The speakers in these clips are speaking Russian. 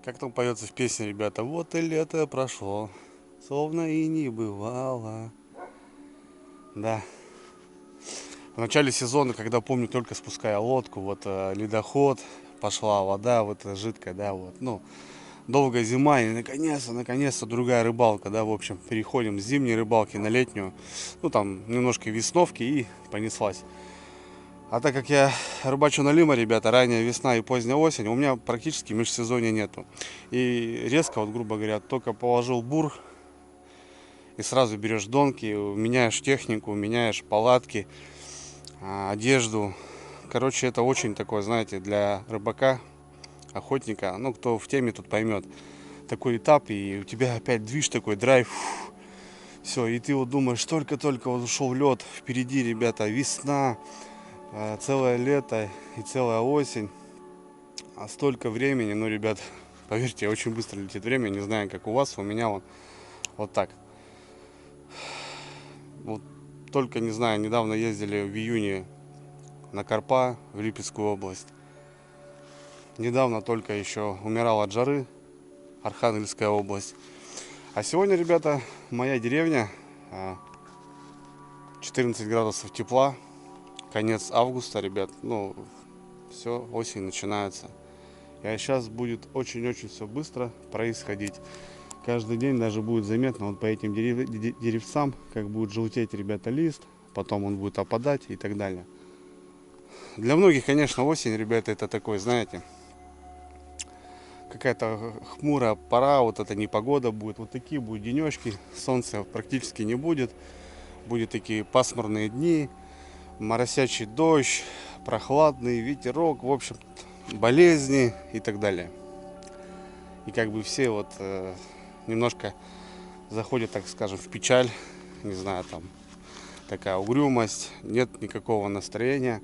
Как там поется в песне, ребята? Вот и лето прошло, словно и не бывало. Да. В начале сезона, когда помню, только спуская лодку, ледоход, пошла вода, жидкая, да, долгая зима, и наконец-то другая рыбалка, да, в общем, переходим с зимней рыбалки на летнюю, там немножко весновки и понеслась. А так как я рыбачу на лима, ребята, ранняя весна и поздняя осень, у меня практически межсезонья нету. И резко, грубо говоря, только положил бур, и сразу берешь донки, меняешь технику, меняешь палатки, одежду. Короче, это очень такое, знаете, для рыбака, охотника, кто в теме, тут поймет, такой этап, и у тебя опять движ такой, драйв. Все, и ты думаешь, только-только ушел лед, впереди, ребята, весна, целое лето и целая осень. А столько времени, ребят, поверьте, очень быстро летит время, не знаю, как у вас, у меня вот так. Вот только, не знаю, недавно ездили в июне на Карпа, в Липецкую область. Недавно только еще умирал от жары, Архангельская область. А сегодня, ребята, моя деревня, 14 градусов тепла, конец августа, ребят, все, осень начинается. И сейчас будет очень-очень все быстро происходить. Каждый день даже будет заметно по этим деревцам, как будет желтеть, ребята, лист, потом он будет опадать и так далее. Для многих, конечно, осень, ребята, это такой, знаете, какая-то хмурая пора, это непогода будет, такие будут денечки, солнца практически не будет, будут такие пасмурные дни, моросящий дождь, прохладный ветерок, в общем, болезни и так далее. И как бы все немножко заходят, так скажем, в печаль, не знаю, там такая угрюмость, нет никакого настроения.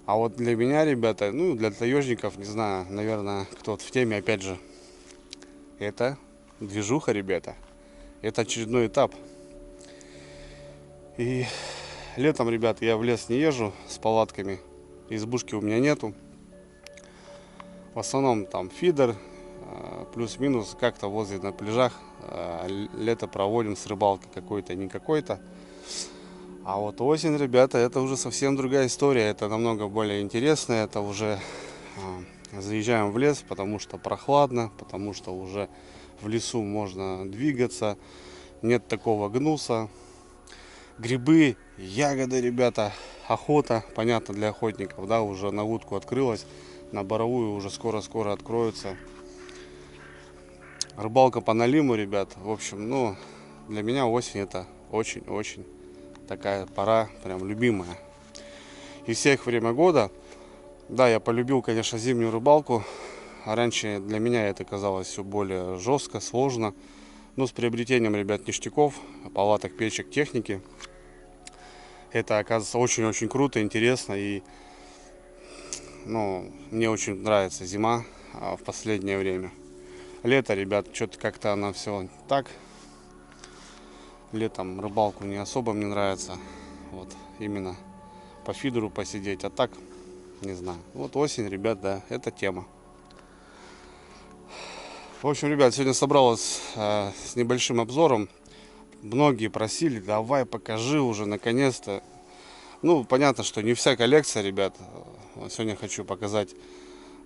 А для меня, ребята, для таежников, не знаю, наверное, кто-то в теме, опять же, это движуха, ребята. Это очередной этап. И летом, ребята, я в лес не езжу с палатками, избушки у меня нету. В основном там фидер, плюс-минус как-то возле на пляжах лето проводим с рыбалкой какой-то, не какой-то. А осень, ребята, это уже совсем другая история, это намного более интересно, это уже заезжаем в лес, потому что прохладно, потому что уже в лесу можно двигаться, нет такого гнуса. Грибы, ягоды, ребята, охота, понятно, для охотников, да, уже на утку открылась, на боровую уже скоро-скоро откроется. Рыбалка по налиму, ребят, в общем, для меня осень это очень-очень такая пора, прям любимая. Из всех время года, да, я полюбил, конечно, зимнюю рыбалку. Раньше для меня это казалось все более жестко, сложно. Но с приобретением, ребят, ништяков, палаток, печек, техники, это оказывается очень-очень круто, интересно. И мне очень нравится зима в последнее время. Лето, ребят, что-то как-то она все так. Летом рыбалку не особо мне нравится. Именно по фидеру посидеть. А так, не знаю. Осень, ребят, да, это тема. В общем, ребят, сегодня собралась с небольшим обзором. Многие просили, давай покажи уже наконец-то. Понятно, что не вся коллекция, ребят. Сегодня хочу показать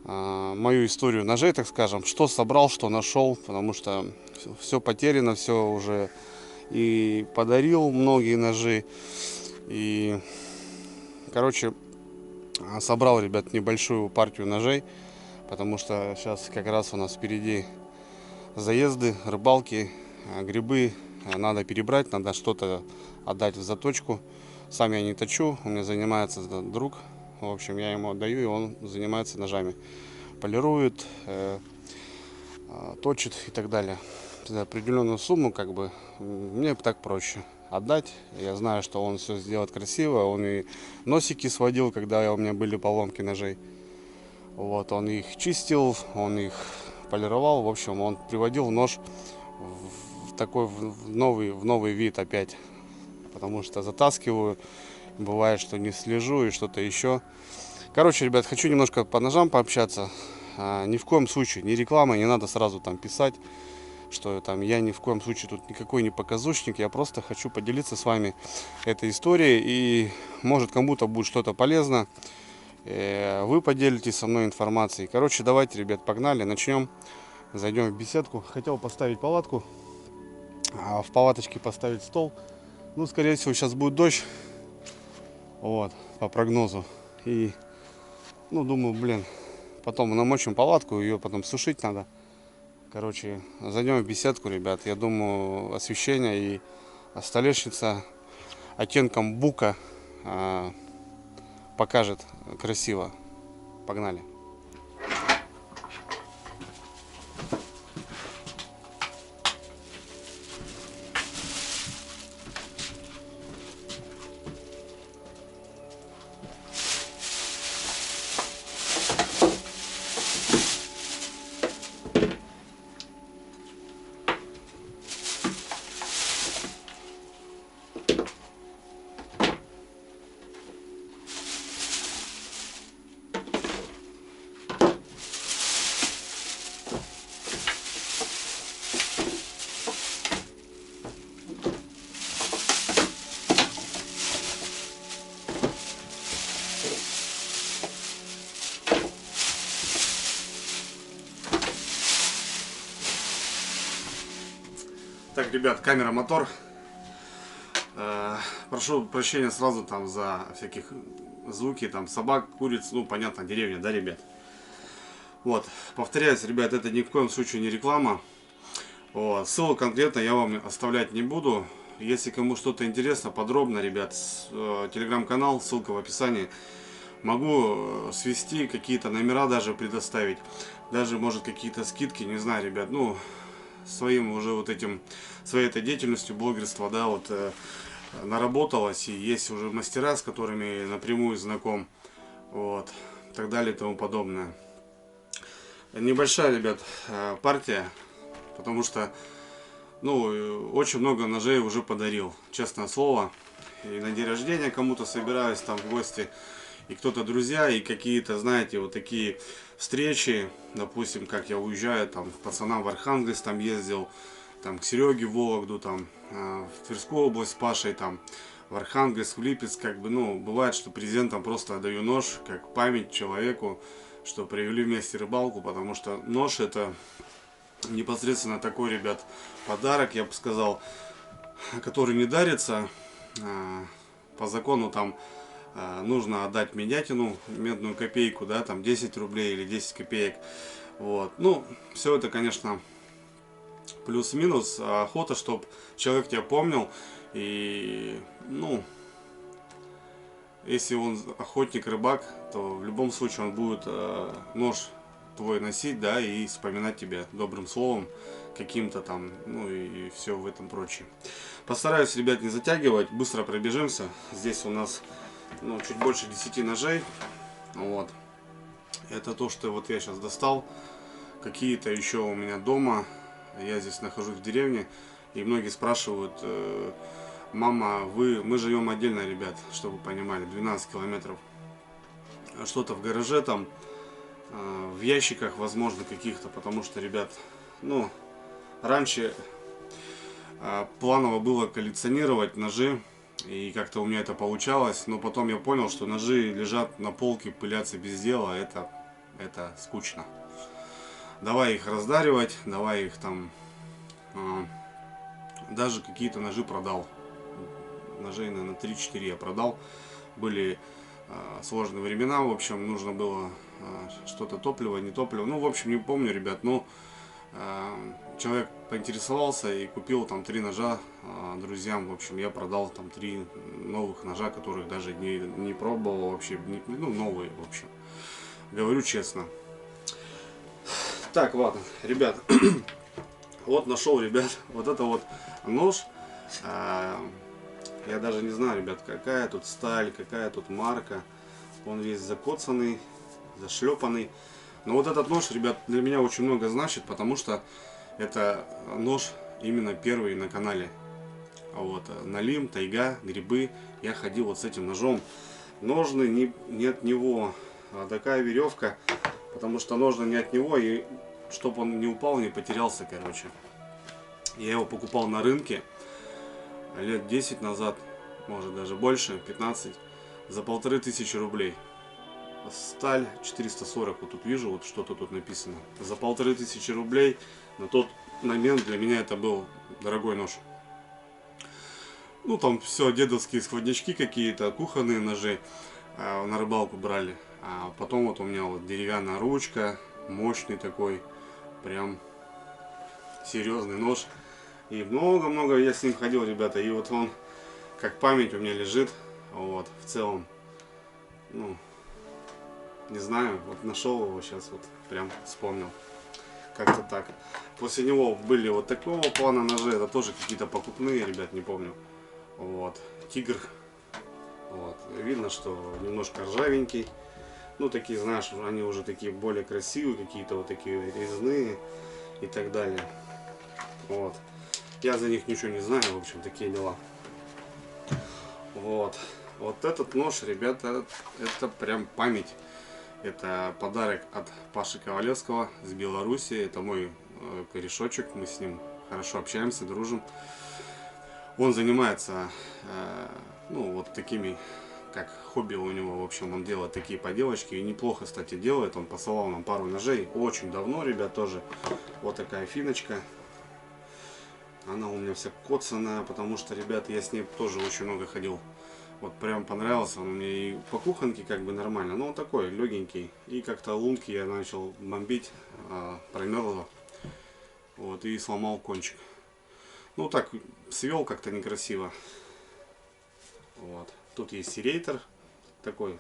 мою историю ножей, так скажем. Что собрал, что нашел. Потому что все потеряно, все уже и подарил многие ножи. И, короче, собрал, ребят, небольшую партию ножей. Потому что сейчас как раз у нас впереди заезды, рыбалки, грибы. Надо перебрать, надо что-то отдать в заточку. Сам я не точу, у меня занимается друг. В общем, я ему отдаю, и он занимается ножами. Полирует, точит и так далее. За определенную сумму, мне так проще отдать. Я знаю, что он все сделает красиво. Он и носики сводил, когда у меня были поломки ножей. Он их чистил, он их полировал. В общем, он приводил нож в новый вид опять. Потому что затаскиваю, бывает, что не слежу и что-то еще. Короче, ребят, хочу немножко по ножам пообщаться. ни в коем случае не реклама, не надо сразу там писать, что там я ни в коем случае тут никакой не показушник, я просто хочу поделиться с вами этой историей, и может кому-то будет что-то полезно, вы поделитесь со мной информацией. Короче, давайте, ребят, погнали, начнем, зайдем в беседку. Хотел поставить палатку, а в палаточке поставить стол, ну, скорее всего, сейчас будет дождь, вот, по прогнозу, и, ну, думаю, блин, потом намочим палатку, ее потом сушить надо. Короче, зайдем в беседку, ребят. Я думаю, освещение и столешница оттенком бука покажет красиво. Погнали. Так, ребят, камера, мотор. Прошу прощения сразу там за всяких звуки, там собак, куриц, ну понятно, деревня, да, ребят. Вот, повторяюсь, ребят, это ни в коем случае не реклама. Вот, ссылок конкретно я вам оставлять не буду. Если кому что-то интересно, подробно, ребят, телеграм-канал, ссылка в описании. Могу свести, какие-то номера даже предоставить. Даже, может, какие-то скидки, не знаю, ребят, ну, своим уже вот этим, своей этой деятельностью блогерства, да, вот наработалось, и есть уже мастера, с которыми напрямую знаком, вот, и так далее и тому подобное. Небольшая, ребят, партия, потому что, ну, очень много ножей уже подарил, честное слово, и на день рождения кому-то собираюсь там в гости, и кто-то друзья, и какие-то, знаете, вот такие встречи, допустим, как я уезжаю, там, к пацанам в Архангельск, там ездил, там, к Сереге в Вологду, там, в Тверскую область с Пашей, там, в Архангельск, в Липецк, как бы, ну, бывает, что презентом просто отдаю нож, как память человеку, что провели вместе рыбалку, потому что нож это непосредственно такой, ребят, подарок, я бы сказал, который не дарится, по закону там нужно отдать медятину, медную копейку, да, там 10 рублей или 10 копеек. Вот. Ну, все это, конечно, плюс-минус. Охота, чтобы человек тебя помнил. И, ну, если он охотник, рыбак, то в любом случае он будет нож твой носить, да, и вспоминать тебя добрым словом, каким-то там, ну и все в этом прочее. Постараюсь, ребят, не затягивать, быстро пробежимся. Здесь у нас, ну, чуть больше 10 ножей. Вот. Это то, что вот я сейчас достал. Какие-то еще у меня дома. Я здесь нахожусь в деревне. И многие спрашивают, мама, мы живем отдельно, ребят, чтобы вы понимали, 12 километров. Что-то в гараже там, в ящиках, возможно, каких-то, потому что, ребят, ну, раньше планово было коллекционировать ножи, и как-то у меня это получалось, но потом я понял, что ножи лежат на полке, пылятся без дела, это скучно. Давай их раздаривать, давай их там, даже какие-то ножи продал, ножей, наверное, 3-4 я продал, были сложные времена, в общем, нужно было что-то топливо, не топливо, ну, в общем, не помню, ребят, но человек поинтересовался и купил там 3 ножа друзьям. В общем, я продал там 3 новых ножа, которых даже не пробовал вообще, ну, новые, в общем. Говорю честно. Так, ладно, ребят. Вот нашел, ребят, вот это вот нож. Я даже не знаю, ребят, какая тут сталь, какая тут марка. Он весь закоцанный, зашлепанный. Но вот этот нож, ребят, для меня очень много значит, потому что это нож именно первый на канале. Вот, налим, тайга, грибы. Я ходил вот с этим ножом. Ножны, нет него такая веревка. Потому что нужно не от него, и чтобы он не упал, не потерялся, короче. Я его покупал на рынке лет 10 назад, может даже больше, 15, за 1500 рублей. Сталь 440, вот тут вижу, вот что-то тут написано. За 1500 рублей на тот момент для меня это был дорогой нож. Ну там все, дедовские складнячки какие-то, кухонные ножи на рыбалку брали. А потом вот у меня вот деревянная ручка, мощный такой, прям серьезный нож. И много-много я с ним ходил, ребята. И вот он как память у меня лежит. Вот, в целом, ну, не знаю, вот нашел его сейчас, вот прям вспомнил. Как-то так. После него были вот такого плана ножи, это тоже какие-то покупные, ребят, не помню. Вот, тигр. Вот, видно, что немножко ржавенький. Ну, такие, знаешь, они уже такие более красивые, какие-то вот такие резные и так далее. Вот. Я за них ничего не знаю, в общем, такие дела. Вот. Вот этот нож, ребята, это прям память. Это подарок от Паши Ковалевского с Беларуси. Это мой корешочек. Мы с ним хорошо общаемся, дружим. Он занимается, ну, вот такими, как хобби у него, в общем, он делает такие поделочки. И неплохо, кстати, делает. Он посылал нам пару ножей очень давно, ребят, тоже. Вот такая финочка. Она у меня вся коцаная, потому что, ребят, я с ней тоже очень много ходил. Вот прям понравился он мне и по кухонке как бы нормально, но он такой легенький. И как-то лунки я начал бомбить, промерзло. Вот, и сломал кончик. Ну так, свел как-то некрасиво. Вот. Тут есть серейтер такой.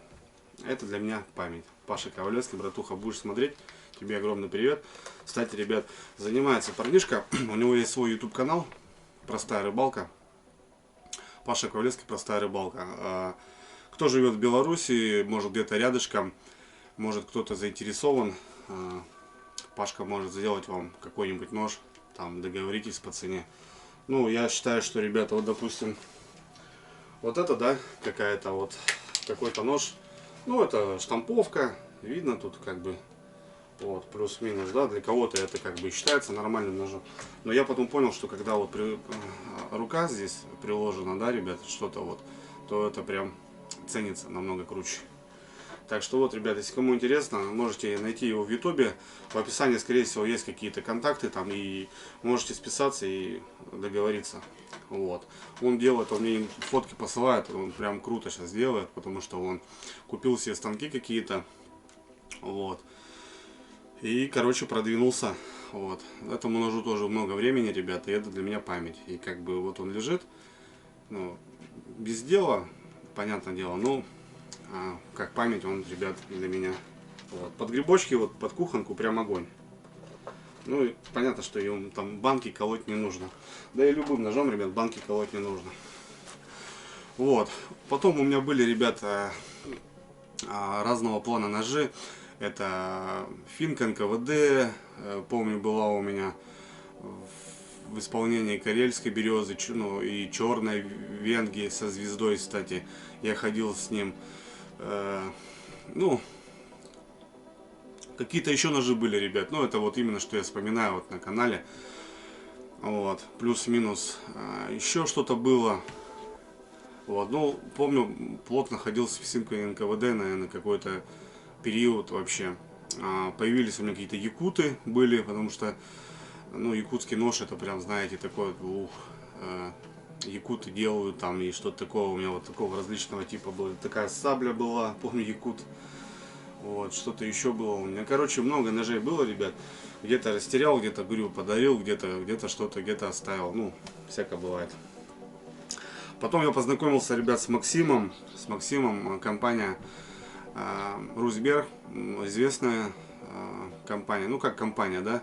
Это для меня память. Паша Ковалевский, братуха, будешь смотреть, тебе огромный привет. Кстати, ребят, занимается парнишка, у него есть свой YouTube канал, Простая рыбалка. Паша Ковалевский, Простая рыбалка. Кто живет в Беларуси, может где-то рядышком, может кто-то заинтересован, Пашка может сделать вам какой-нибудь нож, там договоритесь по цене. Ну, я считаю, что, ребята, вот, допустим, вот это, да, какая-то вот, какой-то нож, ну, это штамповка, видно тут как бы, вот, плюс-минус, да, для кого-то это как бы считается нормальным ножом. Но я потом понял, что когда вот рука здесь приложена, да, ребят, что-то вот, то это прям ценится намного круче. Так что вот, ребята, если кому интересно, можете найти его в ютубе. В описании, скорее всего, есть какие-то контакты там, и можете списаться и договориться. Вот. Он делает, он мне фотки посылает, он прям круто сейчас делает, потому что он купил себе станки какие-то. Вот. И, короче, продвинулся. Вот. Этому ножу тоже много времени, ребята, и это для меня память. И как бы вот он лежит, ну, без дела, понятное дело, но как память он, ребят, для меня. Вот. Под грибочки, вот под кухонку прям огонь. Ну и понятно, что ему там банки колоть не нужно. Да и любым ножом, ребят, банки колоть не нужно. Вот. Потом у меня были, ребята, разного плана ножи. Это финка НКВД, помню, была у меня в исполнении карельской березы, ну, и черной венги со звездой, кстати. Я ходил с ним. Ну, какие-то еще ножи были, ребят. Ну, это вот именно, что я вспоминаю вот на канале. Вот, плюс-минус еще что-то было. Вот, ну, помню, плотно ходил с финкой НКВД, наверное, какой-то период вообще. Появились у меня какие-то якуты были, потому что, ну, якутский нож, это прям, знаете, такой, якуты делают там, и что-то такого у меня вот такого различного типа было. Такая сабля была, помню, якут. Вот, что-то еще было у меня. Короче, много ножей было, ребят. Где-то растерял, где-то, говорю, подарил, где-то что-то, где-то оставил. Ну, всякое бывает. Потом я познакомился, ребят, с Максимом. С Максимом, компания Русберг, известная компания. Ну, как компания, да?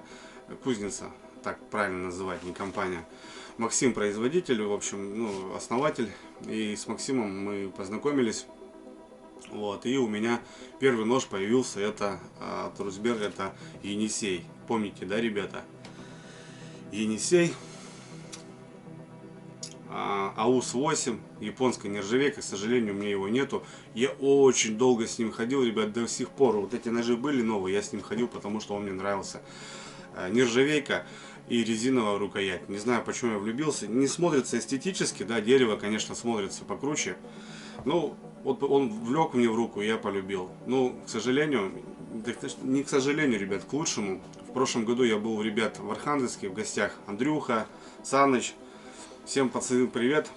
Кузница, так правильно называть, не компания. Максим производитель, в общем, ну, основатель. И с Максимом мы познакомились. Вот, и у меня первый нож появился, это от Русберг, это Енисей. Помните, да, ребята? Енисей. АУС-8, японская нержавейка, к сожалению, у меня его нету. Я очень долго с ним ходил, ребят, до сих пор. Вот эти ножи были новые, я с ним ходил, потому что он мне нравился. Нержавейка и резиновая рукоять. Не знаю, почему я влюбился. Не смотрится эстетически, да, дерево, конечно, смотрится покруче. Ну, вот он влек мне в руку, и я полюбил. Ну, к сожалению, не к сожалению, ребят, к лучшему. В прошлом году я был у ребят в Архангельске в гостях. Андрюха, Саныч. Всем пацаны привет.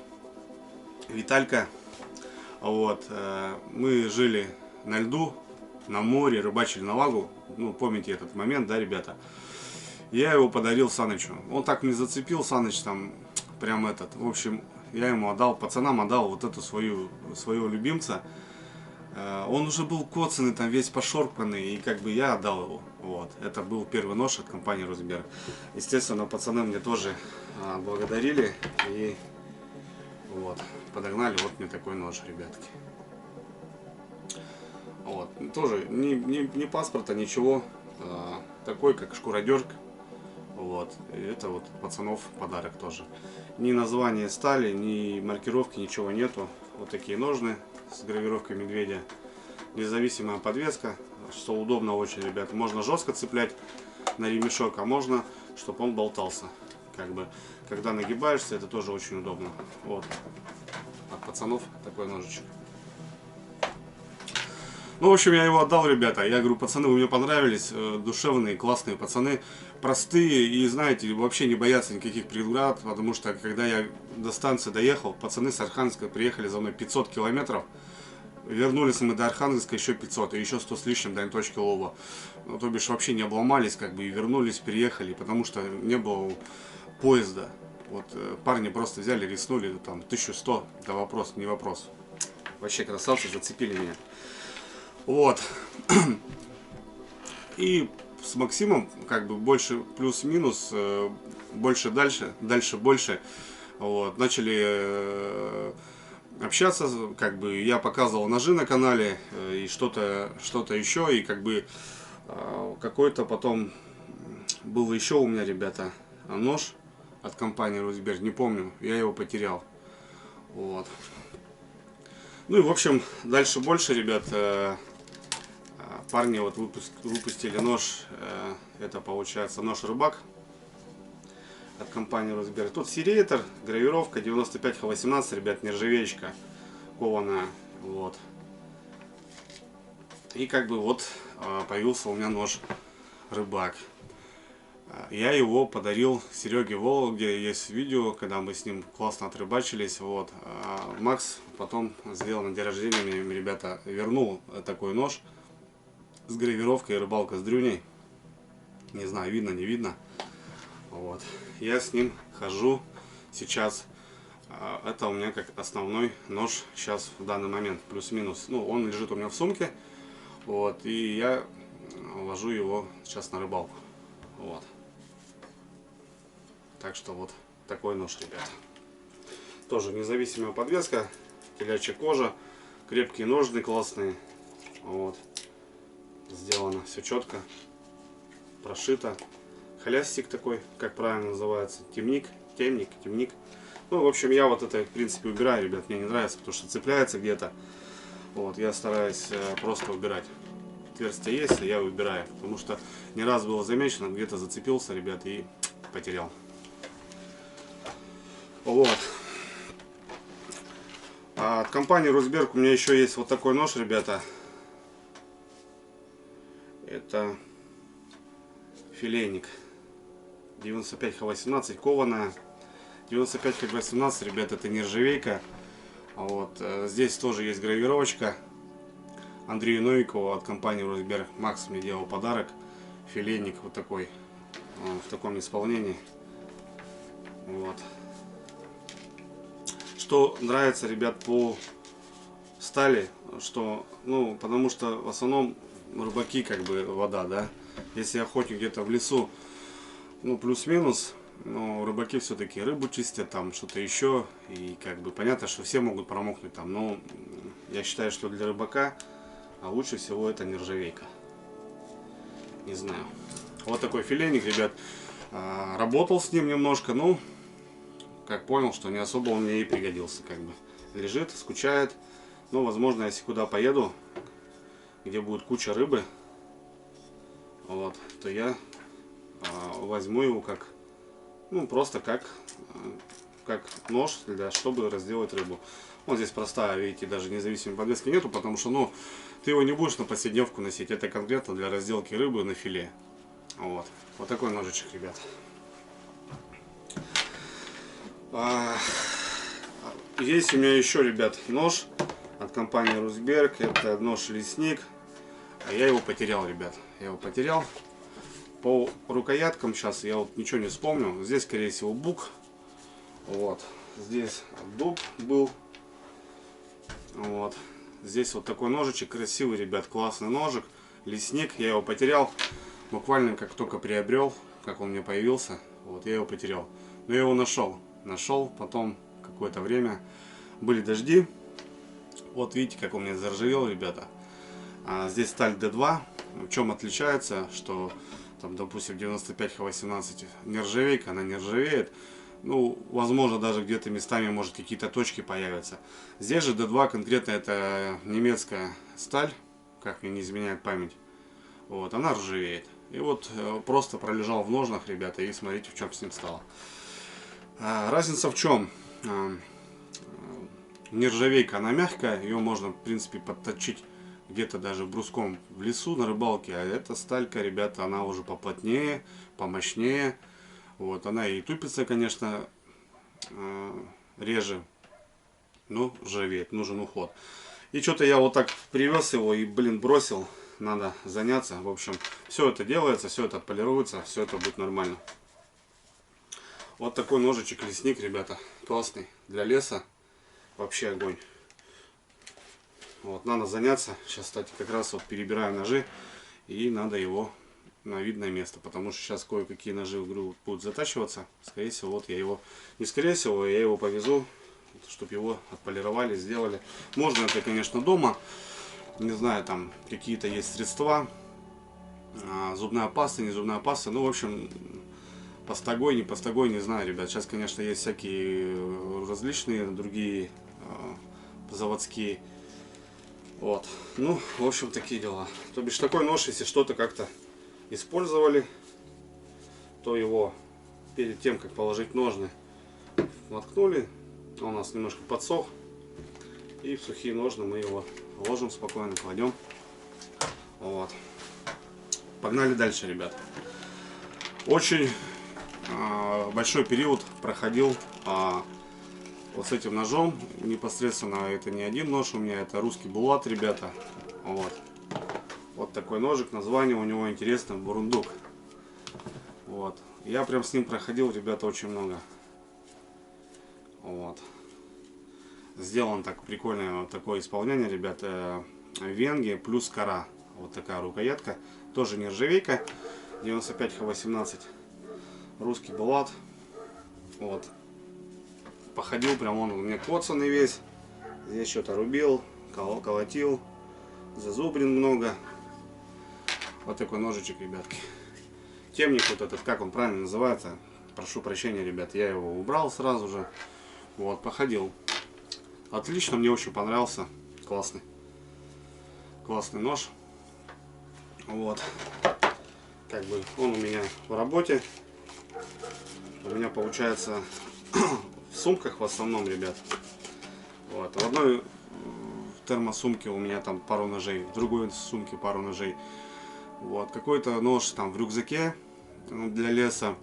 Виталька. Вот. Мы жили на льду, на море, рыбачили на лагу. Ну, помните этот момент, да, ребята? Я его подарил Санычу. Он так мне зацепил, Саныч, там, прям этот. В общем, я ему отдал, пацанам отдал вот эту своего любимца. Он уже был коцанный, там весь пошорпанный, и как бы я отдал его. Вот. Это был первый нож от компании Русберг. Естественно, пацаны мне тоже благодарили и вот, подогнали вот мне такой нож, ребятки. Вот. Тоже не паспорта, ничего. Такой, как шкуродерг. Вот. И это вот пацанов подарок тоже. Ни названия стали, ни маркировки, ничего нету. Вот такие ножны с гравировкой медведя. Независимая подвеска, что удобно очень, ребят. Можно жестко цеплять на ремешок, а можно, чтобы он болтался. Как бы, когда нагибаешься, это тоже очень удобно. Вот. От пацанов такой ножичек. Ну, в общем, я его отдал, ребята. Я говорю, пацаны, вы мне понравились. Душевные, классные пацаны. Простые и, знаете, вообще не боятся никаких преград. Потому что, когда я до станции доехал, пацаны с Архангельска приехали за мной 500 километров. Вернулись мы до Архангельска еще 500, и еще 100 с лишним до точки лова. Ну, то бишь, вообще не обломались, как бы, и вернулись, переехали, потому что не было поезда. Вот парни просто взяли, риснули, там, 1100, да вопрос, не вопрос. Вообще красавцы, зацепили меня. Вот. И с Максимом, как бы, больше плюс-минус, больше дальше, дальше больше. Вот. Начали общаться, как бы, я показывал ножи на канале и что-то еще, и как бы какой-то потом был еще у меня, ребята, нож от компании Русберг, не помню, я его потерял. Вот. Ну и в общем, дальше больше, ребят. Парни вот выпустили нож, это получается нож рыбак от компании Русберг. Тут сериетр, гравировка 95Х18, ребят, нержавеечка кованая. Вот. И как бы вот появился у меня нож рыбак. Я его подарил Сереге Вологде, есть видео, когда мы с ним классно отрыбачились. Вот. Макс потом сделал на день рождения, мне, ребята, вернул такой нож с гравировкой рыбалка с дрюней. Не знаю, видно, не видно. Вот. Я с ним хожу сейчас. Это у меня как основной нож сейчас в данный момент, плюс-минус. Ну, он лежит у меня в сумке. Вот. И я ложу его сейчас на рыбалку. Вот. Так что вот такой нож, ребят. Тоже независимая подвеска, телячья кожа, крепкие ножны классные. Вот. Сделано все четко, прошито. Хлястик такой, как правильно называется, темник. Ну, в общем, я вот это, в принципе, убираю, ребят, мне не нравится, потому что цепляется где-то. Вот, я стараюсь просто убирать. Отверстие есть, а я убираю, потому что не раз было замечено, где-то зацепился, ребят, и потерял. Вот. А от компании Русберг у меня еще есть вот такой нож, ребята. Это филейник 95Х18 кованая. 95Х18, ребят, это нержавейка. Вот. Здесь тоже есть гравировочка Андрею Новикову от компании Русберг. Макс мне делал подарок. Филейник вот такой, в таком исполнении. Вот. Что нравится, ребят, по стали, что, ну, потому что в основном рыбаки, как бы, вода, да. Если охотник где-то в лесу, ну, плюс-минус, но рыбаки все-таки рыбу чистят, там, что-то еще. И, как бы, понятно, что все могут промокнуть там. Но я считаю, что для рыбака лучше всего это нержавейка. Не знаю. Вот такой филейник, ребят. Работал с ним немножко, ну, как понял, что не особо он мне и пригодился, как бы. Лежит, скучает. Но, возможно, если куда поеду, где будет куча рыбы, вот, то я возьму его как, ну, просто как нож, чтобы разделать рыбу. Вот здесь простая, видите, даже независимой подвески нету, потому что, ну, ты его не будешь на повседневку носить. Это конкретно для разделки рыбы на филе. Вот, вот такой ножичек, ребят. Есть у меня еще, ребят, нож от компании Русберг. Это нож лесник. А я его потерял, ребят. Я его потерял. По рукояткам сейчас я вот ничего не вспомню. Здесь, скорее всего, бук. Вот. Здесь дуб был. Вот. Здесь вот такой ножичек. Красивый, ребят. Классный ножик. Лесник. Я его потерял. Буквально как только приобрел, как он мне появился. Вот, я его потерял. Но я его нашел. Нашел. Потом какое-то время были дожди. Вот видите, как он мне заржавел, ребята. Здесь сталь D2. В чем отличается, что там, допустим, 95Х18 нержавейка, она не ржавеет. Ну, возможно, даже где-то местами может какие-то точки появятся. Здесь же D2 конкретно это немецкая сталь, как мне не изменяет память. Вот, она ржавеет. И вот просто пролежал в ножнах, ребята, и смотрите, в чем с ним стало. Разница в чем? Нержавейка, она мягкая, ее можно, в принципе, подточить где-то даже бруском в лесу на рыбалке. А эта сталька, ребята, она уже поплотнее, помощнее. Вот, она и тупится, конечно, реже, но ржавеет, нужен уход. И что-то я вот так привез его и, блин, бросил. Надо заняться. В общем, все это делается, все это отполируется, все это будет нормально. Вот такой ножичек лесник, ребята, классный для леса. Вообще огонь. Вот, надо заняться. Сейчас, кстати, как раз вот перебираю ножи. И надо его на видное место. Потому что сейчас кое-какие ножи в игру будут затачиваться. Скорее всего, вот я его... Не скорее всего, я его повезу, чтобы его отполировали, сделали. Можно это, конечно, дома. Не знаю, там какие-то есть средства. Зубная паста, не зубная паста. Ну, в общем... Постогой, не постогой, не знаю, ребят. Сейчас, конечно, есть всякие различные другие заводские. Вот. Ну, в общем, такие дела. То бишь, такой нож, если что-то как-то использовали, то его перед тем, как положить ножны, воткнули. Он у нас немножко подсох. И в сухие ножны мы его ложим спокойно, кладем. Вот. Погнали дальше, ребят. Очень большой период проходил вот с этим ножом. Непосредственно это не один нож у меня, это русский Булат, ребята. Вот такой ножик, название у него интересно, Бурундук. Вот. Я прям с ним проходил, ребята, очень много. Вот. Сделан так прикольное вот такое исполнение, ребята. Венги плюс кора. Вот такая рукоятка. Тоже нержавейка. 95Х18. Русский Булат. Вот. Походил прям, он у меня коцанный весь. Здесь что-то рубил, колотил. Зазубрин много. Вот такой ножичек, ребятки. Темник вот этот, как он правильно называется. Прошу прощения, ребят, я его убрал сразу же. Вот, походил. Отлично, мне очень понравился. Классный. Классный нож. Вот. Как бы он у меня в работе. У меня получается в сумках в основном, ребят. Вот. В одной термосумке у меня там пару ножей, в другой сумке пару ножей. Вот. Какой-то нож там в рюкзаке для леса.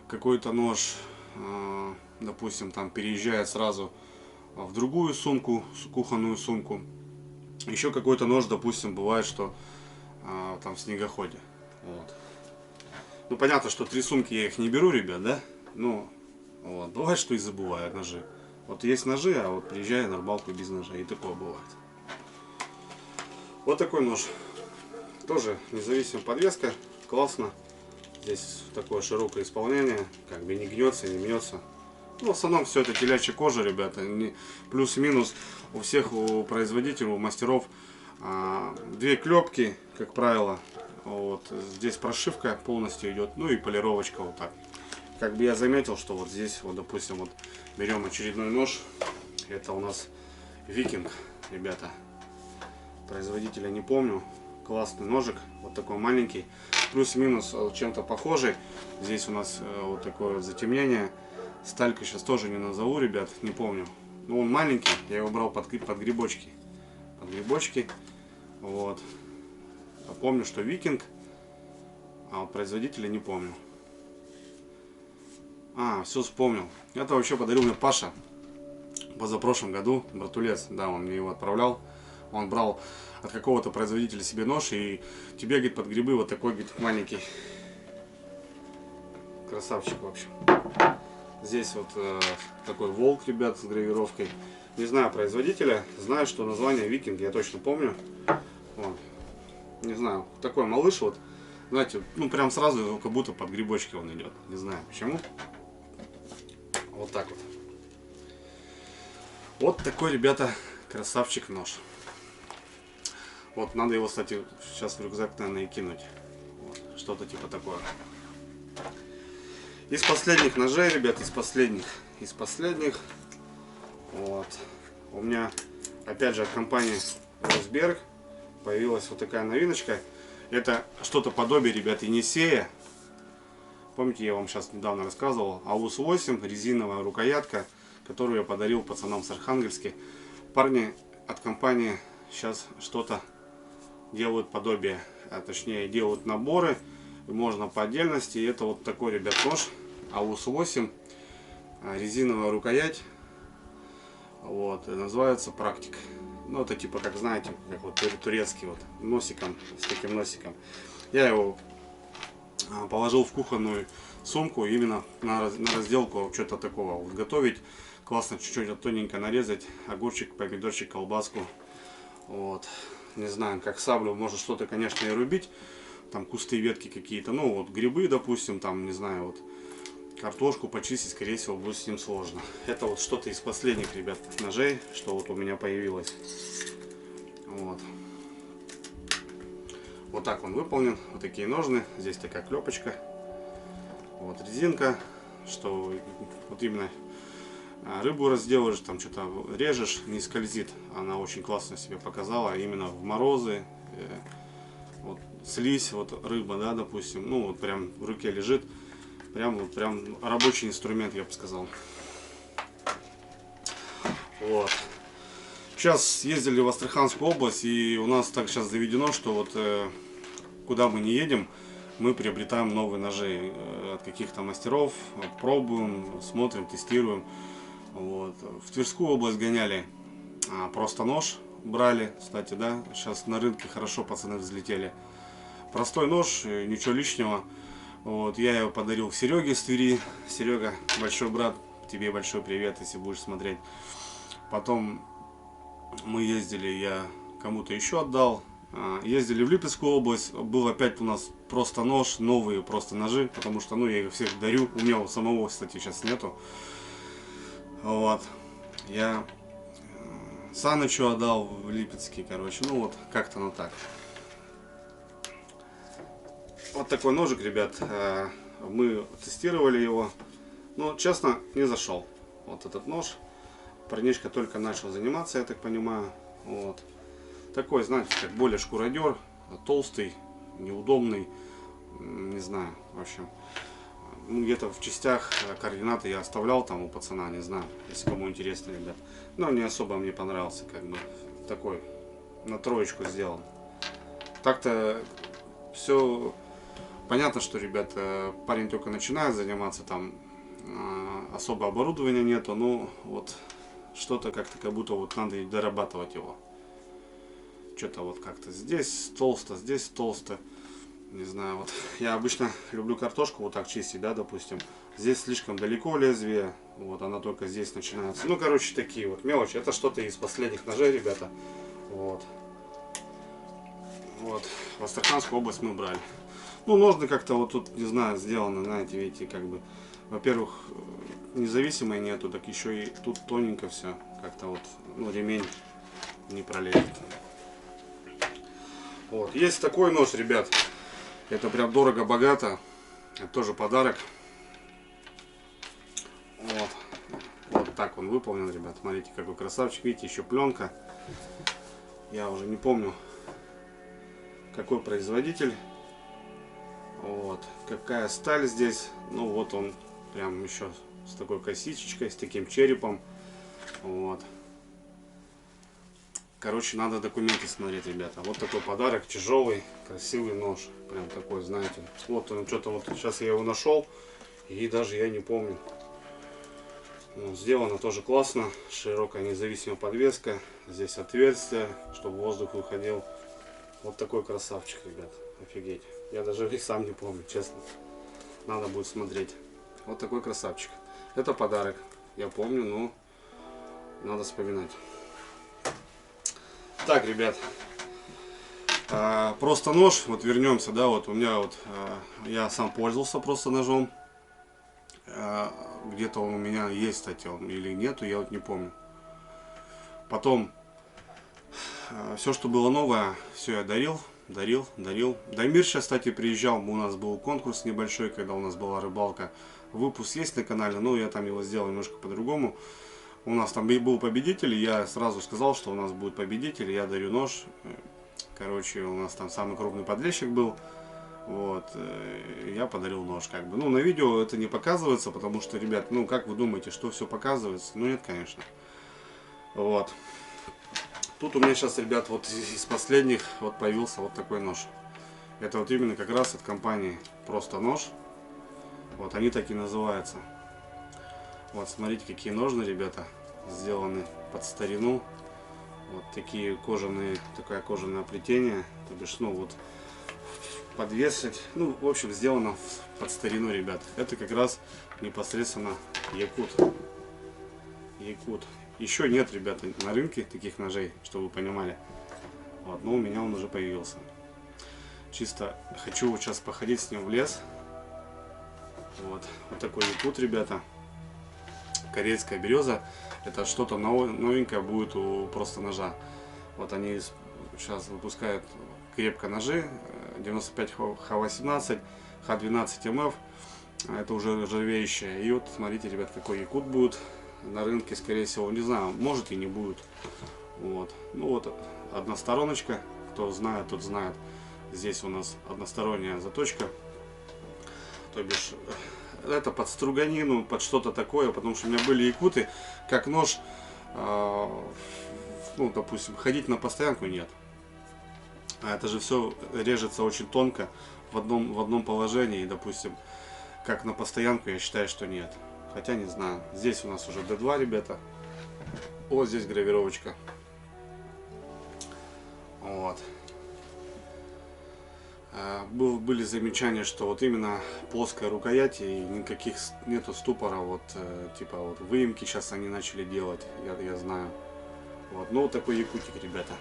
Какой-то нож, допустим, там переезжает сразу в другую сумку, кухонную сумку. Еще какой-то нож, допустим, бывает, что там в снегоходе. Вот. Ну, понятно, что 3 сумки я их не беру, ребят, да? Ну, вот. Бывает, что и забываю ножи. Вот есть ножи, а вот приезжаю на рыбалку без ножей. И такое бывает. Вот такой нож. Тоже независимая подвеска. Классно. Здесь такое широкое исполнение. Как бы не гнется, не мнется. Ну, в основном все это телячья кожа, ребята. Плюс-минус у всех, у производителей, у мастеров 2 клепки, как правило. Вот. Здесь прошивка полностью идет. Ну и полировочка вот так. как бы я заметил, что вот здесь, вот, допустим, вот берем очередной нож. Это у нас Викинг, ребята. Производителя не помню. Классный ножик, вот такой маленький. Плюс-минус чем-то похожий. Здесь у нас вот такое вот затемнение. Сталька сейчас тоже не назову, ребят, не помню. Но он маленький, я его брал под грибочки. Под грибочки. Вот. Помню, что Викинг, а вот производителя не помню. Все вспомнил. Это вообще подарил мне Паша позапрошлом году, братулец, да, он мне его отправлял. Он брал от какого-то производителя себе нож, и тебе, говорит, под грибы вот такой, говорит, маленький. Красавчик, в общем. Здесь вот такой волк, ребят, с гравировкой. Не знаю производителя, знаю, что название Викинг, я точно помню. Вот. Не знаю, такой малыш, вот, знаете, ну прям сразу, как будто под грибочки он идет. Не знаю почему. Вот так вот. Вот такой, ребята, красавчик нож. Вот, надо его, кстати, сейчас в рюкзак, наверное, и кинуть. Вот, что-то типа такое. Из последних ножей, ребят, из последних. Вот. У меня, опять же, от компании Росберг появилась вот такая новиночка. Это что-то подобие, ребят, Енисея. Помните, я вам сейчас недавно рассказывал. АУС-8, резиновая рукоятка, которую я подарил пацанам с Архангельска. Парни от компании сейчас что-то делают подобие, а точнее делают наборы. Можно по отдельности. И это вот такой, ребят, нож АУС-8, резиновая рукоять. Вот, называется Практик. Ну, это типа, как знаете, как вот турецкий вот носиком, с таким носиком. Я его положил в кухонную сумку именно на разделку что-то такого. Вот готовить классно, чуть-чуть тоненько нарезать огурчик, помидорчик, колбаску. Вот, не знаю, как саблю можно что-то, конечно, и рубить. Там кусты, ветки какие-то, ну вот грибы, допустим, там, не знаю, вот картошку почистить, скорее всего, будет с ним сложно. Это вот что-то из последних, ребят, ножей, что вот у меня появилось. Вот. Вот так он выполнен. Вот такие ножны. Здесь такая клепочка. Вот резинка, что вот именно рыбу разделаешь, там что-то режешь, не скользит. Она очень классно себя показала именно в морозы. Вот слизь, вот рыба, да, допустим, ну вот прям в руке лежит. Прям рабочий инструмент, я бы сказал. Вот. Сейчас ездили в Астраханскую область, и у нас так сейчас заведено, что вот куда мы не едем, мы приобретаем новые ножи от каких-то мастеров, пробуем, смотрим, тестируем. Вот. В Тверскую область гоняли, просто нож брали, кстати, да, сейчас на рынке хорошо пацаны взлетели. Простой нож, ничего лишнего. Вот, я его подарил Сереге с Твери. Серега, большой брат, тебе большой привет, если будешь смотреть. Потом мы ездили, я кому-то еще отдал. Ездили в Липецкую область. Был опять у нас просто нож, новые просто ножи, потому что, ну, я их всех дарю. У меня у самого, кстати, сейчас нету. Вот. Я Санычу отдал в Липецке, короче. Ну, вот, как-то ну так. Вот такой ножик, ребят, мы тестировали его, но, честно, не зашел. Вот этот нож, парнишка только начал заниматься, я так понимаю, вот. Такой, знаете, как более шкуродер, толстый, неудобный, не знаю, в общем. Ну, где-то в частях координаты я оставлял там у пацана, не знаю, если кому интересно, ребят. Но не особо мне понравился, как бы, такой, на троечку сделан. Так-то все... Понятно, что, ребята, парень только начинает заниматься, там особо оборудования нету, но вот что-то как-то как будто вот надо и дорабатывать его. Что-то вот как-то здесь толсто, не знаю, вот я обычно люблю картошку вот так чистить, да, допустим. Здесь слишком далеко лезвие, вот она только здесь начинается. Ну, короче, такие вот мелочи. Это что-то из последних ножей, ребята. Вот. Вот, в Астраханскую область мы брали. Ну, ножны как-то вот тут, не знаю, сделаны, знаете, видите, как бы, во-первых, независимой нету, так еще и тут тоненько все, как-то вот, ну, ремень не пролезет. Вот, есть такой нож, ребят, это прям дорого-богато, это тоже подарок. он выполнен, ребят. Смотрите, какой красавчик. Видите, еще пленка. Я уже не помню, какой производитель. Вот. Какая сталь здесь. Ну вот он прям еще с такой косичечкой, с таким черепом. Вот. Короче, надо документы смотреть, ребята. Вот такой подарок, тяжелый, красивый нож. Прям такой, знаете. Вот он, что-то вот сейчас я его нашел. И даже я не помню. Ну, сделано тоже классно. Широкая независимая подвеска. Здесь отверстие, чтобы воздух выходил. Вот такой красавчик, ребят. Офигеть. Я даже и сам не помню, честно. Надо будет смотреть. Вот такой красавчик. Это подарок. Я помню, но надо вспоминать. Так, ребят. Просто нож. Вот вернемся, да, вот у меня вот я сам пользовался просто ножом. Где-то он у меня есть, кстати, он или нету, я вот не помню. Потом все, что было новое, все я дарил. Дамир сейчас, кстати, приезжал, у нас был конкурс небольшой, когда у нас была рыбалка. Выпуск есть на канале, но я там его сделал немножко по-другому. У нас там был победитель, я сразу сказал, что у нас будет победитель, я дарю нож. Короче, у нас там самый крупный подлещик был. Вот, я подарил нож, как бы. Ну, на видео это не показывается, потому что, ребят, ну, как вы думаете, что все показывается? Ну, нет, конечно. Вот. Тут у меня сейчас, ребят, вот из последних вот появился вот такой нож. Это вот именно как раз от компании Просто Нож. Вот, они так и называются. Вот, смотрите, какие ножны, ребята, сделаны под старину. Вот такие кожаные, такое кожаное плетение. То бишь, ну, вот подвесить, ну, в общем, сделано под старину, ребят. Это как раз непосредственно якут. Еще нет, ребята, на рынке таких ножей, чтобы вы понимали. Вот, но у меня он уже появился. Чисто хочу вот сейчас походить с ним в лес. Вот такой якут, ребята. Карельская береза. Это что-то новенькое будет у Просто Ножа. Вот они сейчас выпускают крепко ножи. 95 Х18, Х12 МФ. Это уже нержавеющее. И вот смотрите, ребят, какой якут будет на рынке, скорее всего, не знаю, может и не будет. Вот. Ну вот одна стороночка, кто знает, тот знает. Здесь у нас односторонняя заточка. То бишь, это под струганину, под что-то такое, потому что у меня были якуты, как нож, ну, допустим, ходить на постоянку нет. А это же все режется очень тонко в одном положении, допустим, как на постоянку, я считаю, что нет. Хотя не знаю. Здесь у нас уже D2, ребята. Вот здесь гравировочка. Вот. Были замечания, что вот именно плоская рукоять и никаких нету ступора, вот типа вот выемки сейчас они начали делать, я знаю. Вот, ну вот такой якутик, ребята.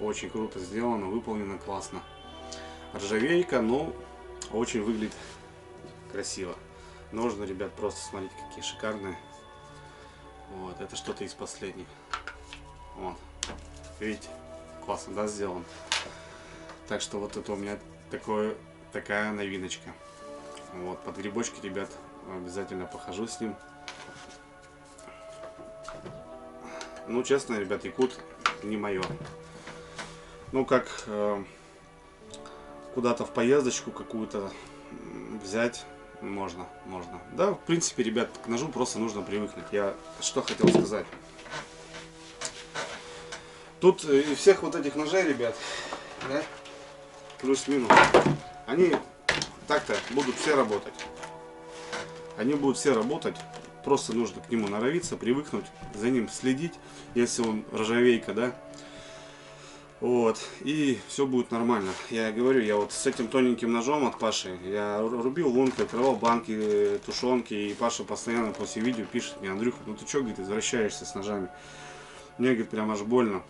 Очень круто сделано, выполнено классно. Ржавейка, но очень выглядит красиво. Ножны, ребят, просто смотрите, какие шикарные. Вот, это что-то из последних. Вот, видите, классно, да, сделан. Так что вот это у меня такая новиночка. Вот, под грибочки, ребят, обязательно похожу с ним. Ну, честно, ребят, якут не мое. Ну, как куда-то в поездочку какую-то взять можно. Да, в принципе, ребят, к ножу просто нужно привыкнуть. Я что хотел сказать. Тут и всех вот этих ножей, ребят, да, плюс-минус, они так-то будут все работать. Они будут все работать. Просто нужно к нему норовиться, привыкнуть, за ним следить, если он ржавейка, да. Вот, и все будет нормально. Я говорю, я вот с этим тоненьким ножом от Паши, я рубил лунки, открывал банки, тушенки, и Паша постоянно после видео пишет мне: Андрюха, ну ты что, говорит, возвращаешься с ножами? Мне, говорит, прям аж больно.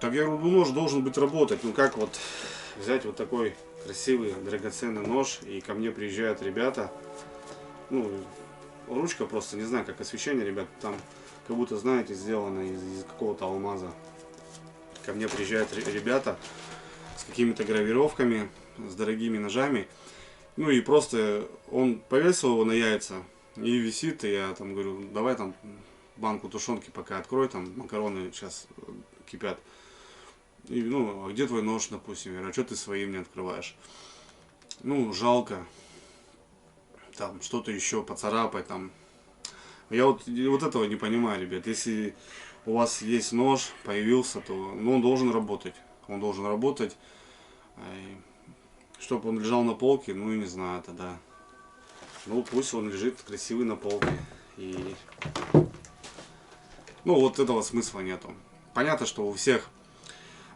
Так я говорю, ну нож должен быть работать, ну как вот взять вот такой красивый, драгоценный нож, и ко мне приезжают ребята, ну, ручка просто, не знаю, как освещение, ребят, там как будто, знаете, сделано из какого-то алмаза. Ко мне приезжают ребята с какими-то гравировками, с дорогими ножами. Ну и просто он повесил его на яйца и висит. И я там говорю, давай там банку тушенки пока открой, там макароны сейчас кипят. И, ну, а где твой нож, допустим, а что ты своим не открываешь? Ну, жалко, там, что-то еще поцарапать, там. Я вот этого не понимаю, ребят. Если у вас есть нож, появился, то ну, он должен работать. Он должен работать, чтобы он лежал на полке, ну, не знаю, тогда. Ну, пусть он лежит красивый на полке. И... Ну, вот этого смысла нету. Понятно, что у всех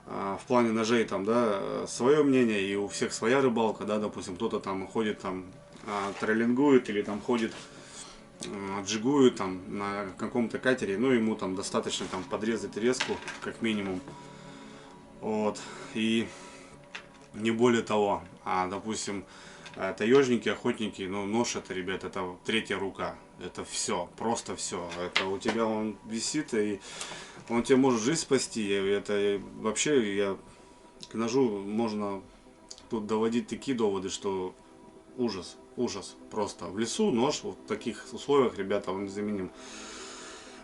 в плане ножей там, да, свое мнение, и у всех своя рыбалка, да, допустим, кто-то там ходит там, троллингует или там ходит, джигует там на каком-то катере, ну, ему там достаточно там подрезать резку, как минимум, вот, и не более того, допустим, таежники, охотники, ну, нож это, ребят, это третья рука, это все, просто все, это у тебя он висит, и он тебе может жизнь спасти, это вообще, я к ножу можно тут доводить такие доводы, что ужас, ужас просто. В лесу нож вот в таких условиях, ребята, он незаменим.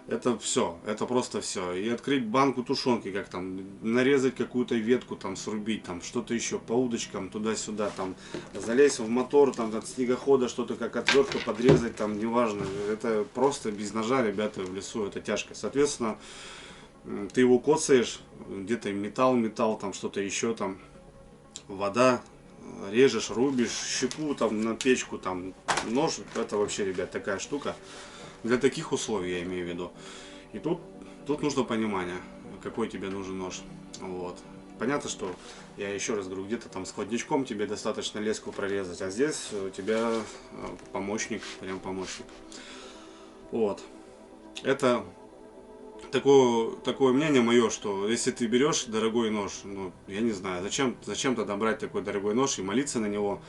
Это все, это просто все. И открыть банку тушенки, как там, нарезать какую-то ветку, там, срубить, там, что-то еще по удочкам, туда-сюда, там, залезть в мотор, там, от снегохода, что-то как отвертку подрезать, там, неважно. Это просто без ножа, ребята, в лесу, это тяжко. Соответственно, ты его коцаешь, где-то металл, там, что-то еще, там, вода, режешь, рубишь, щеку, там, на печку, там, нож, это вообще, ребят, такая штука. Для таких условий я имею в виду. И тут нужно понимание, какой тебе нужен нож. Вот. Понятно, что я еще раз говорю, где-то там складничком тебе достаточно леску прорезать, а здесь у тебя помощник, прям помощник. Вот. Это такое мнение мое, что если ты берешь дорогой нож, ну, я не знаю, зачем тогда брать такой дорогой нож и молиться на него,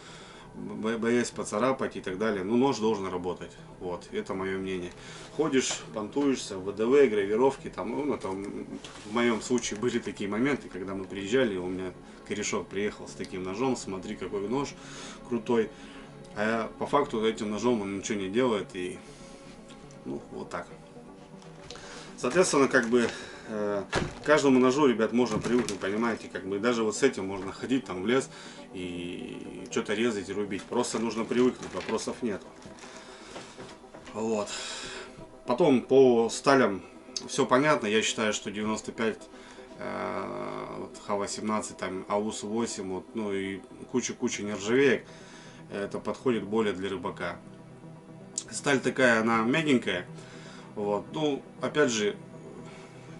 боясь поцарапать и так далее. Ну, нож должен работать. Вот, это мое мнение. Ходишь, понтуешься, ВДВ, гравировки, там, ну, там, в моем случае были такие моменты, когда мы приезжали, у меня корешок приехал с таким ножом, смотри, какой нож крутой. А по факту этим ножом он ничего не делает, и, ну, вот так. Соответственно, как бы к каждому ножу, ребят, можно привыкнуть, понимаете, как бы даже вот с этим можно ходить там в лес и что-то резать и рубить. Просто нужно привыкнуть, вопросов нет. Вот. Потом по сталям все понятно. Я считаю, что 95 Х18, там АУС-8, вот, ну и куча нержавеек, это подходит более для рыбака. Сталь такая, она мягенькая. Вот. Ну, опять же,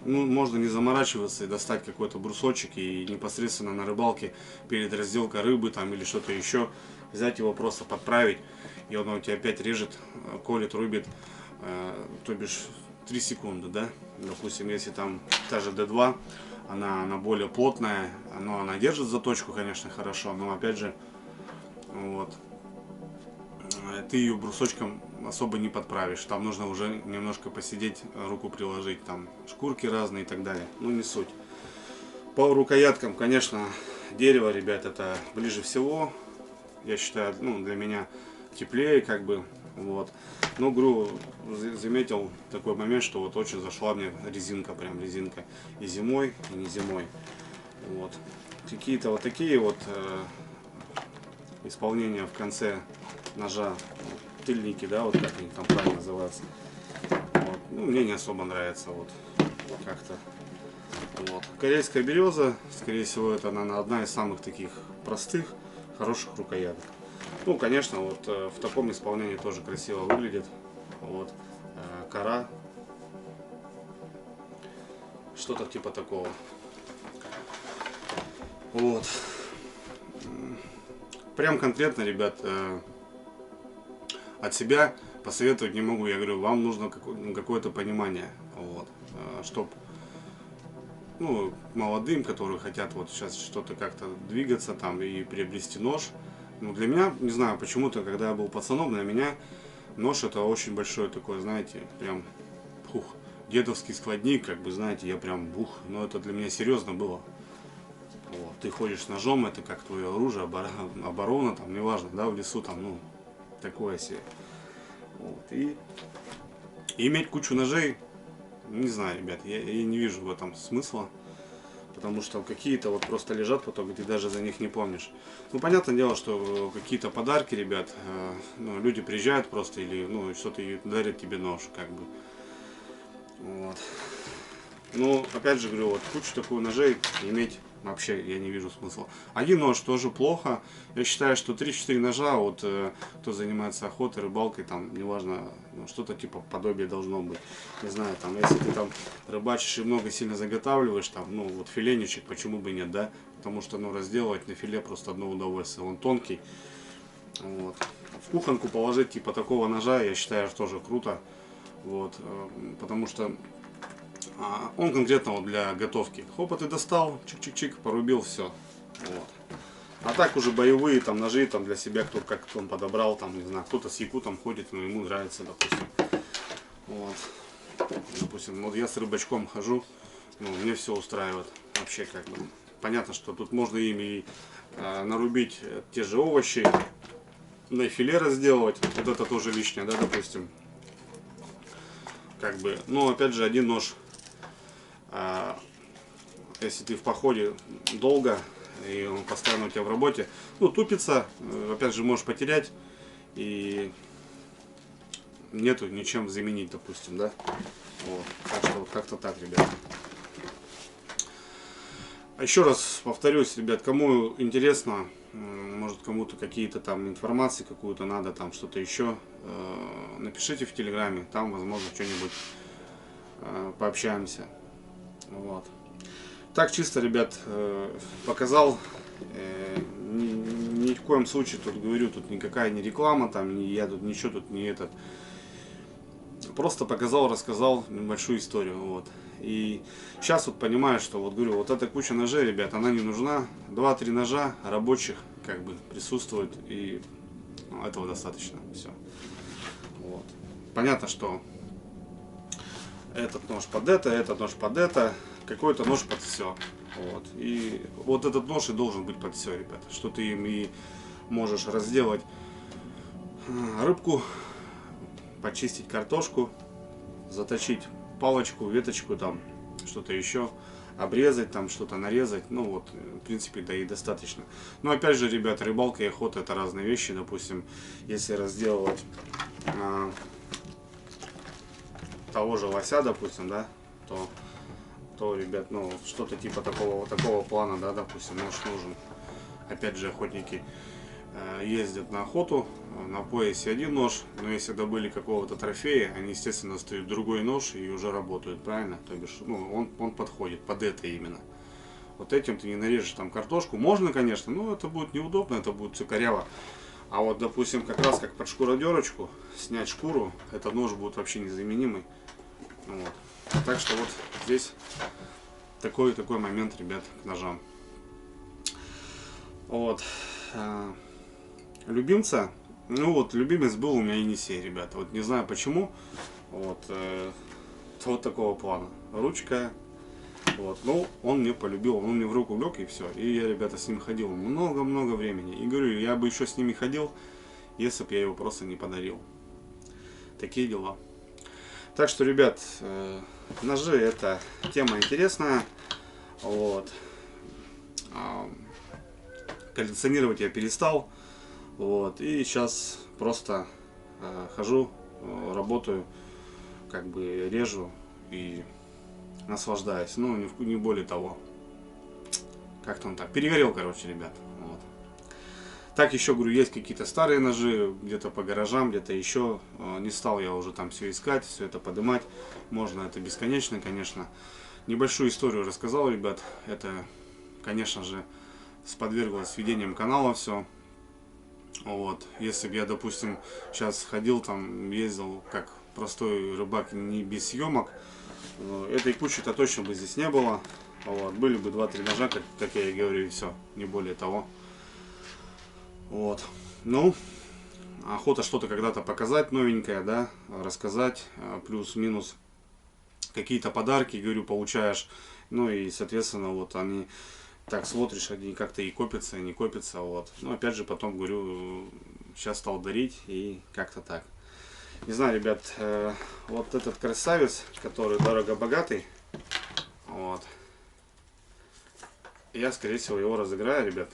ну, можно не заморачиваться и достать какой-то брусочек и непосредственно на рыбалке перед разделкой рыбы там или что-то еще взять его просто подправить, и он у тебя опять режет, колет, рубит, то бишь 3 секунды, да, допустим, если там та же D2, она более плотная, но она держит заточку, конечно, хорошо, но опять же, вот, ты ее брусочком особо не подправишь. Там нужно уже немножко посидеть, руку приложить, там шкурки разные и так далее. Ну, не суть. По рукояткам, конечно, дерево, ребят, это ближе всего. Я считаю, ну, для меня теплее, как бы, вот. Но, говорю, заметил такой момент, что вот очень зашла мне резинка, прям резинка. И зимой, и не зимой. Вот. Какие-то вот такие вот исполнения в конце ножа, тыльники, да, вот как они там правильно называются. Вот. Ну, мне не особо нравится, вот, как-то. Вот. Корейская береза, скорее всего, это, наверное, одна из самых таких простых, хороших рукояток. Ну, конечно, вот в таком исполнении тоже красиво выглядит. Вот. Кора. Что-то типа такого. Вот. Прям конкретно, ребят, от себя посоветовать не могу. Я говорю, вам нужно какое-то понимание, вот, чтобы, ну, молодым, которые хотят вот сейчас что-то как-то двигаться там и приобрести нож. Ну, для меня, не знаю, почему-то, когда я был пацаном, для меня нож это очень большой такой, знаете, прям, дедовский складник, как бы, знаете, я прям, но это для меня серьезно было. Вот. Ты ходишь с ножом, это как твое оружие, оборона, там, неважно, да, в лесу, там, ну, такое себе. Вот. И иметь кучу ножей, Не знаю, ребят, я не вижу в этом смысла. Потому что какие-то вот просто лежат потом, и ты даже за них не помнишь. Ну, понятное дело, что какие-то подарки, ребят, ну, люди приезжают просто или, ну, что-то дарят тебе нож, как бы. Вот. Ну, опять же говорю, вот кучу такую ножей иметь вообще я не вижу смысла. Один нож тоже плохо. Я считаю, что 3-4 ножа, вот кто занимается охотой, рыбалкой, там, неважно, ну, что-то типа подобие должно быть. Не знаю, там, если ты там рыбачишь и много сильно заготавливаешь, там, ну, вот филенечек, почему бы нет, да? Потому что, ну, разделывать на филе просто одно удовольствие. Он тонкий. Вот. В кухонку положить типа такого ножа, я считаю, тоже круто. Вот. Потому что он конкретно вот для готовки. Хопа, ты достал, чик-чик-чик, порубил, все. Вот. А так уже боевые там ножи там для себя, кто как он подобрал, там, не знаю, кто-то с якутом ходит, но ему нравится, допустим. Вот. Допустим, вот я с рыбачком хожу, ну, мне все устраивает. Вообще как бы. Понятно, что тут можно ими нарубить те же овощи, на филе разделывать. Вот это тоже лишнее, да, допустим. Как бы, но опять же, один нож. Если ты в походе долго и он постоянно у тебя в работе, ну, тупится, опять же, можешь потерять и нету ничем заменить, допустим, да. Вот. Так что вот как-то так, ребят. Еще раз повторюсь, ребят, кому интересно, может кому-то какие-то там информации какую-то надо, там что-то еще, напишите в Телеграме, там, возможно, что-нибудь пообщаемся. Вот. Так чисто, ребят, показал. Ни в коем случае тут говорю, тут никакая не реклама, там, я тут ничего тут не этот. Просто показал, рассказал небольшую историю. Вот. И сейчас вот понимаю, что вот говорю, вот эта куча ножей, ребят, она не нужна. 2-3 ножа рабочих как бы присутствуют, и ну, этого достаточно. Все. Вот. Понятно, что этот нож под это, этот нож под это, какой-то нож под все. Вот. И вот этот нож и должен быть под все, ребята. Что ты им и можешь разделать рыбку, почистить картошку, заточить палочку, веточку, там что-то еще, обрезать, там что-то нарезать. Ну вот, в принципе, да и достаточно. Но опять же, ребята, рыбалка и охота — это разные вещи. Допустим, если разделывать того же лося, допустим, да, то, ребят, ну, что-то типа такого плана, да, допустим, нож нужен. Опять же, охотники ездят на охоту, на поясе один нож, но если добыли какого-то трофея, они, естественно, достают другой нож и уже работают, правильно? То бишь, ну, он подходит под это именно. Вот этим ты не нарежешь там картошку. Можно, конечно, но это будет неудобно, это будет все коряво. А вот, допустим, как раз как под шкуродерочку, снять шкуру, этот нож будет вообще незаменимый. Вот. Так что вот здесь такой момент, ребят, к ножам. Вот. Любимца, ну вот, любимец был у меня Енисей, ребята. Вот не знаю почему. Вот, вот такого плана. Ручка. Вот, ну, он мне полюбил, он мне в руку лег и все. И я, ребята, с ним ходил много-много времени. И говорю, я бы еще с ними ходил, если бы я его просто не подарил. Такие дела. Так что, ребят, ножи — это тема интересная. Вот. Коллекционировать я перестал. Вот. И сейчас просто хожу, работаю, как бы режу и наслаждаюсь. Ну, не более того. Как-то он так. Перегорел, короче, ребят. Вот. Так, еще, говорю, есть какие-то старые ножи, где-то по гаражам, где-то еще. Не стал я уже там все искать, все это поднимать. Можно это бесконечно, конечно. Небольшую историю рассказал, ребят. Это, конечно же, сподверглось ведением канала все. Вот. Если бы я, допустим, сейчас ходил там, ездил как простой рыбак, не без съемок, этой кучи-то точно бы здесь не было. Вот. Были бы 2-3 ножа, как я и говорю, и все, не более того. Вот. Ну, охота что-то когда-то показать новенькое, да, рассказать, плюс-минус какие-то подарки, говорю, получаешь. Ну и, соответственно, вот они, так смотришь, они как-то и копятся, и не копятся, вот. Но опять же, потом, говорю, сейчас стал дарить, и как-то так. Не знаю, ребят, вот этот красавец, который дорого-богатый, вот, я, скорее всего, его разыграю, ребят,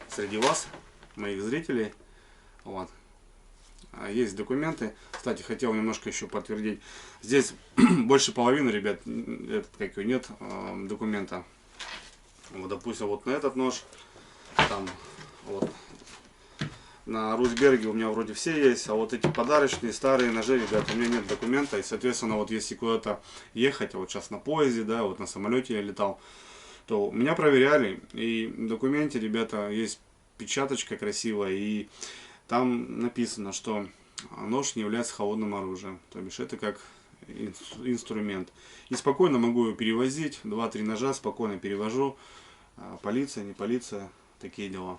среди вас, моих зрителей, вот. Есть документы, кстати, хотел немножко еще подтвердить, здесь больше половины, ребят, как нет документа, вот, допустим, вот на этот нож, там, вот, на Русберге у меня вроде все есть, а вот эти подарочные старые ножи, ребята, у меня нет документа, и, соответственно, вот если куда-то ехать, вот сейчас на поезде, да, вот на самолете я летал, то меня проверяли, и в документе, ребята, есть печаточка красивая, и там написано, что нож не является холодным оружием, то бишь это как инструмент. И спокойно могу перевозить, 2-3 ножа спокойно перевожу, полиция, не полиция, такие дела.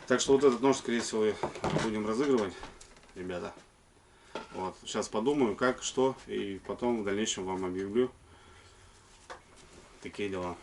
Так что вот этот нож, скорее всего, будем разыгрывать, ребята. Вот. Сейчас подумаю, как, что, и потом в дальнейшем вам объявлю. Такие дела.